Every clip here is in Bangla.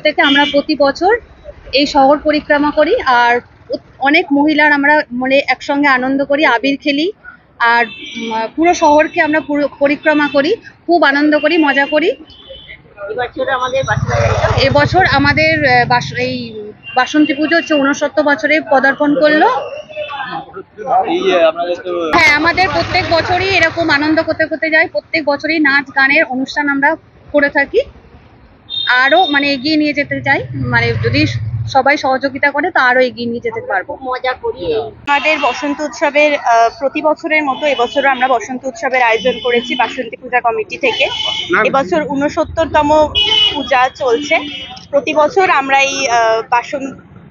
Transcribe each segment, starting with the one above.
থেকে আমরা প্রতি বছর এই শহর পরিক্রমা করি। আর অনেক মহিলার আমরা মানে একসঙ্গে আনন্দ করি, আবির খেলি, আর পুরো শহরকে আমরা পুরো পরিক্রমা করি, খুব আনন্দ করি, মজা করি। এবছর আমাদের এই বাসন্তী পুজো হচ্ছে 69 বছরে পদার্পণ করলো। হ্যাঁ, আমাদের প্রত্যেক বছরই এরকম আনন্দ করতে করতে যাই, প্রত্যেক বছরই নাচ গানের অনুষ্ঠান আমরা করে থাকি। আরো মানে এগিয়ে নিয়ে যেতে চাই, মানে যদি সবাই সহযোগিতা করে তো আরো এগিয়ে নিয়ে যেতে পারবো। মজা করি। আমাদের বসন্ত উৎসবের প্রতি বছরের মতো এবছরও আমরা বসন্ত উৎসবের আয়োজন করেছি বাসন্তী পূজা কমিটি থেকে। এবছর 69তম পূজা চলছে। প্রতি বছর আমরা এই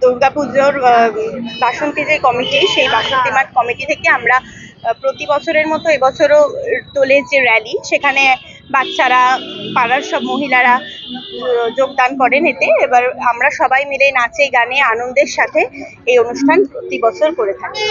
দুর্গাপুজোর বাসন্তী যে কমিটি, সেই বাসন্তী মাঠ কমিটি থেকে আমরা প্রতি বছরের মতো এবছরও দোলের যে র্যালি, সেখানে বাচ্চারা, পাড়ার সব মহিলারা যোগদান করেন এতে। এবার আমরা সবাই মিলে নাচে গানে আনন্দের সাথে এই অনুষ্ঠান প্রতি বছর করে থাকি।